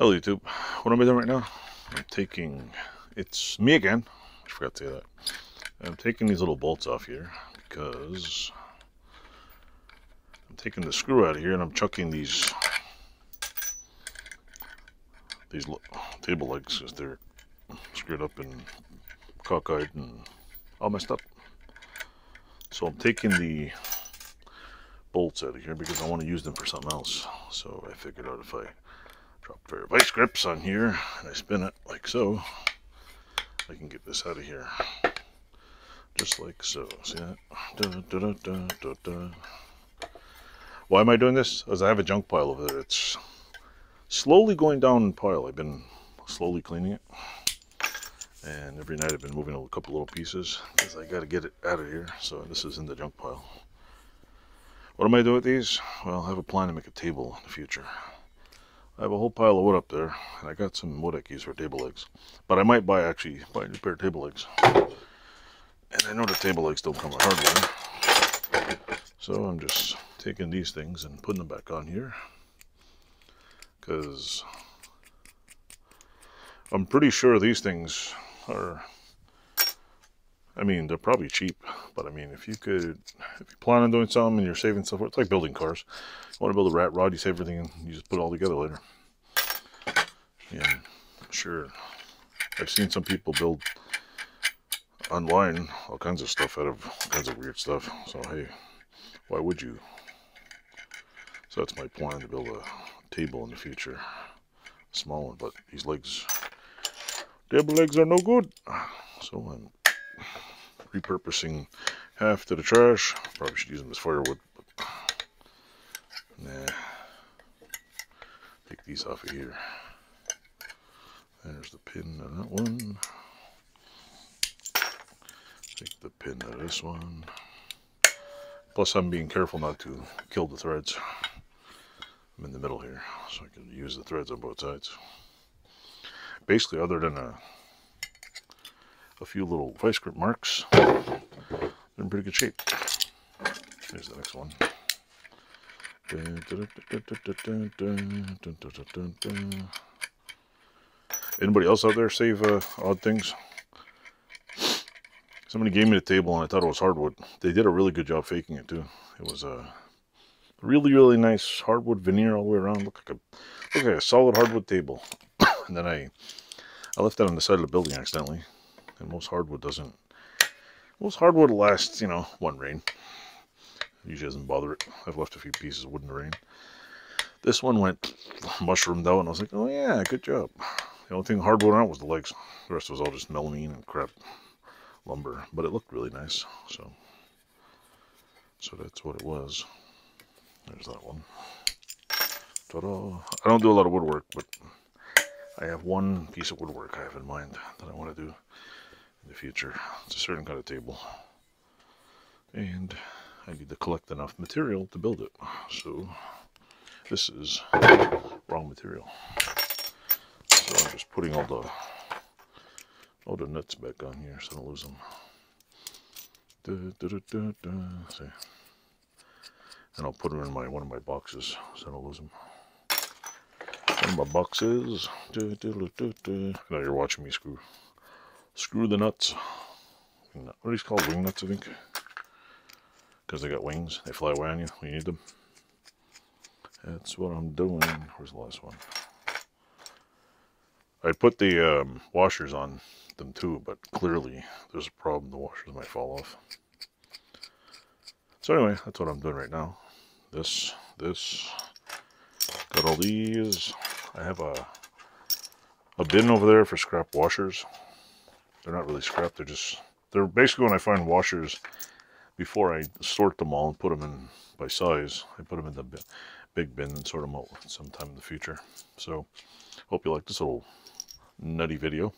Hello YouTube. What am I doing right now? I'm taking, it's me again, I forgot to say that. I'm taking these little bolts off here because I'm taking the screw out of here and I'm chucking these table legs because they're screwed up and cockeyed and all messed up. So I'm taking the bolts out of here because I want to use them for something else. So I figured out if I drop a pair of vice grips on here and I spin it like so, I can get this out of here. Just like so. See that? Why am I doing this? Because I have a junk pile over there. It's slowly going down in pile. I've been slowly cleaning it. And every night I've been moving a couple little pieces because I got to get it out of here. So this is in the junk pile. What am I doing with these? Well, I have a plan to make a table in the future. I have a whole pile of wood up there, and I got some wood I can use for table legs. But I might buy a new pair of table legs. And I know the table legs don't come with hardware. So I'm just taking these things and putting them back on here. Because I'm pretty sure these things are, I mean, they're probably cheap. But I mean, if you plan on doing something and you're saving stuff, it's like building cars. You want to build a rat rod, you save everything and you just put it all together later. Yeah, sure. I've seen some people build online all kinds of stuff out of all kinds of weird stuff. So hey, why would you? So that's my plan, to build a table in the future. A small one, but these legs, table legs are no good. So I'm repurposing half to the trash. Probably should use them as firewood, but nah. Take these off of here. There's the pin on that one. Take the pin out of this one. Plus I'm being careful not to kill the threads. I'm in the middle here, so I can use the threads on both sides. Basically, other than a few little vice grip marks, they're in pretty good shape. Here's the next one. Anybody else out there save odd things? Somebody gave me the table and I thought it was hardwood. They did a really good job faking it too. It was a really nice hardwood veneer all the way around. Looked like a solid hardwood table. And then I left that on the side of the building accidentally. And most hardwood lasts, you know, one rain. Usually doesn't bother it. I've left a few pieces of wood in the rain. This one went mushroomed out and I was like, oh yeah, good job. The only thing hardwood on it was the legs. The rest was all just melamine and crap lumber. But it looked really nice. So that's what it was. There's that one. Ta-da. I don't do a lot of woodwork, but I have one piece of woodwork I have in mind that I want to do in the future. It's a certain kind of table. And I need to collect enough material to build it. So this is wrong material. So I'm just putting all the nuts back on here so I don't lose them. See. And I'll put them in one of my boxes so I don't lose them. One of my boxes. Now you're watching me screw the nuts. What are these called? Wing nuts, I think. Because they got wings. They fly away on you when you need them. That's what I'm doing. Where's the last one? I put the washers on them too, but clearly there's a problem. The washers might fall off. So anyway, that's what I'm doing right now. This, got all these. I have a bin over there for scrap washers. They're not really scrap, they're basically when I find washers, before I sort them all and put them in by size, I put them in the big bin and sort them out sometime in the future. So, hope you like this little nutty video.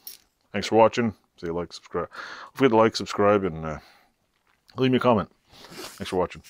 Thanks for watching. Say like, subscribe. Don't forget to like, subscribe, and leave me a comment. Thanks for watching.